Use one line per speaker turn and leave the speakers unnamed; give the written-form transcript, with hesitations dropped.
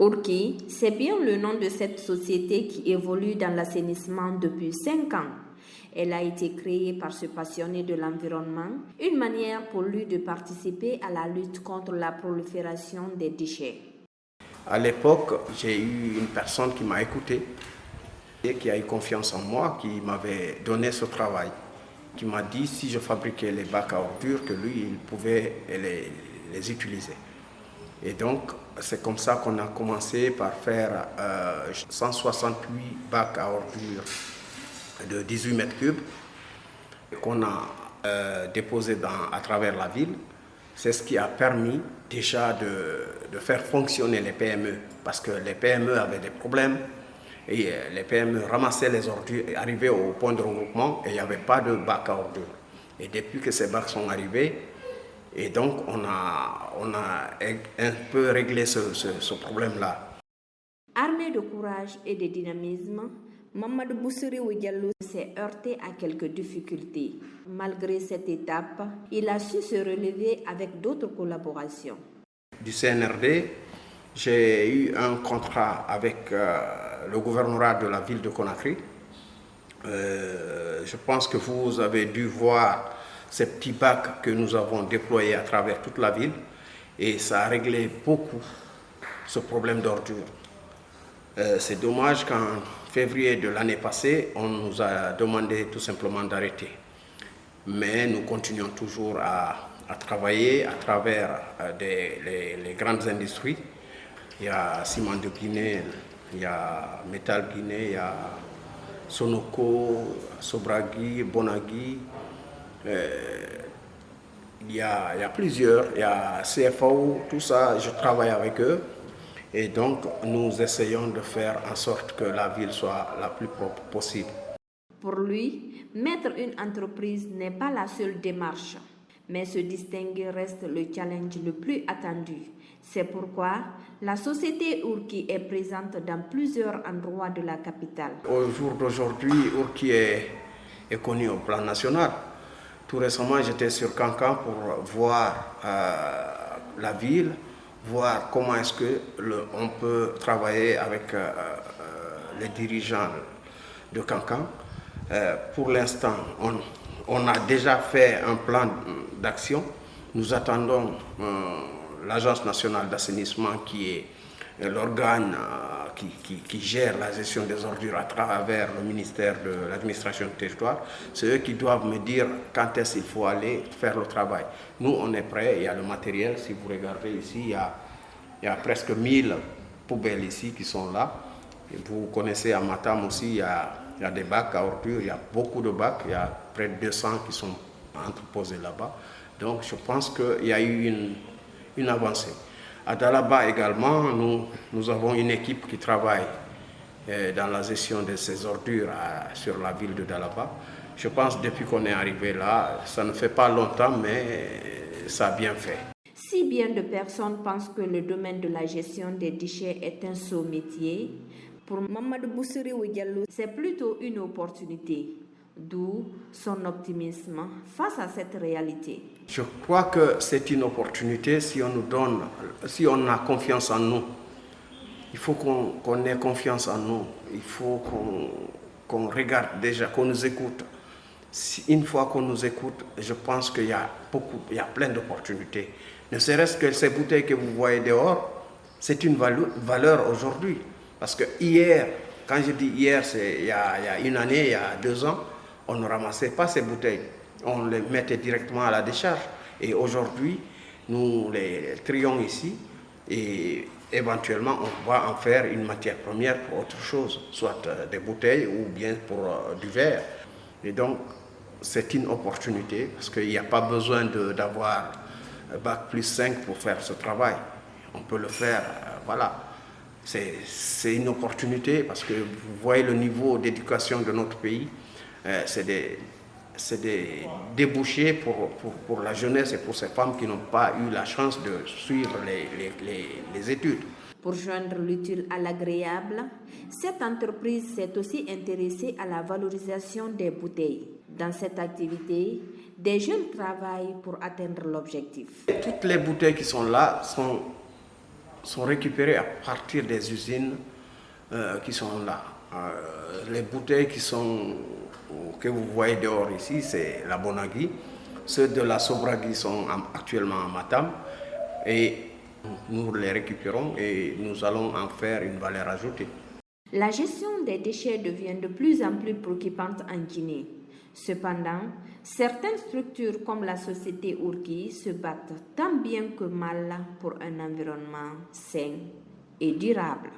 Urki, c'est bien le nom de cette société qui évolue dans l'assainissement depuis 5 ans. Elle a été créée par ce passionné de l'environnement, une manière pour lui de participer à la lutte contre la prolifération des déchets.
À l'époque, j'ai eu une personne qui m'a écouté et qui a eu confiance en moi, qui m'avait donné ce travail, qui m'a dit si je fabriquais les bacs à ordures, que lui, il pouvait les utiliser. Et donc, c'est comme ça qu'on a commencé par faire 168 bacs à ordures de 18 mètres cubes qu'on a déposés à travers la ville. C'est ce qui a permis déjà de faire fonctionner les PME, parce que les PME avaient des problèmes et les PME ramassaient les ordures et arrivaient au point de regroupement et il n'y avait pas de bacs à ordures. Et depuis que ces bacs sont arrivés, et donc on a un peu réglé ce problème-là.
Armé de courage et de dynamisme, Mamadou Boussiri Diallo s'est heurté à quelques difficultés. Malgré cette étape, il a su se relever avec d'autres collaborations.
Du CNRD, j'ai eu un contrat avec le gouvernorat de la ville de Conakry. Je pense que vous avez dû voir ces petits bacs que nous avons déployés à travers toute la ville et ça a réglé beaucoup ce problème d'ordures. C'est dommage qu'en février de l'année passée, on nous a demandé tout simplement d'arrêter. Mais nous continuons toujours à travailler à travers les grandes industries. Il y a Ciment de Guinée, il y a Métal Guinée, il y a Sonoco, Sobragui, Bonagui. Il y a plusieurs, il y a CFAO, tout ça, je travaille avec eux. Et donc, nous essayons de faire en sorte que la ville soit la plus propre possible.
Pour lui, mettre une entreprise n'est pas la seule démarche, mais se distinguer reste le challenge le plus attendu. C'est pourquoi la société Urki est présente dans plusieurs endroits de la capitale.
Au jour d'aujourd'hui, Urki est connu au plan national. Tout récemment, j'étais sur Cancan pour voir la ville, voir comment est-ce qu'on peut travailler avec les dirigeants de Cancan. Pour l'instant, on a déjà fait un plan d'action. Nous attendons l'Agence nationale d'assainissement qui est l'organe qui gère la gestion des ordures à travers le ministère de l'administration du territoire. C'est eux qui doivent me dire quand est-ce qu'il faut aller faire le travail. Nous, on est prêts, il y a le matériel. Si vous regardez ici, il y a presque 1000 poubelles ici qui sont là. Et vous connaissez à Matam aussi, il y a des bacs à ordures, il y a beaucoup de bacs, il y a près de 200 qui sont entreposés là-bas. Donc je pense qu'il y a eu une avancée. À Dalaba également, nous avons une équipe qui travaille dans la gestion de ces ordures sur la ville de Dalaba. Je pense que depuis qu'on est arrivé là, ça ne fait pas longtemps, mais ça a bien fait.
Si bien de personnes pensent que le domaine de la gestion des déchets est un sot métier, pour Mamadou Boussiri Diallo, c'est plutôt une opportunité. D'où son optimisme face à cette réalité.
Je crois que c'est une opportunité si on a confiance en nous. Il faut qu'on ait confiance en nous. Il faut qu'on regarde déjà, qu'on nous écoute. Une fois qu'on nous écoute, je pense qu'il y a plein d'opportunités. Ne serait-ce que ces bouteilles que vous voyez dehors, c'est une valeur aujourd'hui. Parce que hier, quand je dis hier, c'est il y a une année, il y a 2 ans, on ne ramassait pas ces bouteilles. On les mettait directement à la décharge. Et aujourd'hui, nous les trions ici et éventuellement on va en faire une matière première pour autre chose, soit des bouteilles ou bien pour du verre. Et donc, c'est une opportunité parce qu'il n'y a pas besoin d'avoir bac plus 5 pour faire ce travail. On peut le faire, voilà. C'est une opportunité parce que vous voyez le niveau d'éducation de notre pays. C'est des débouchés pour la jeunesse et pour ces femmes qui n'ont pas eu la chance de suivre les études.
Pour joindre l'utile à l'agréable, cette entreprise s'est aussi intéressée à la valorisation des bouteilles. Dans cette activité, des jeunes travaillent pour atteindre l'objectif.
Toutes les bouteilles qui sont là sont récupérés à partir des usines qui sont là. Les bouteilles que vous voyez dehors ici, c'est la Bonagui. Ceux de la Sobragui sont actuellement à Matam. Et nous les récupérons et nous allons en faire une valeur ajoutée.
La gestion des déchets devient de plus en plus préoccupante en Guinée. Cependant, certaines structures comme la société Urki se battent tant bien que mal pour un environnement sain et durable.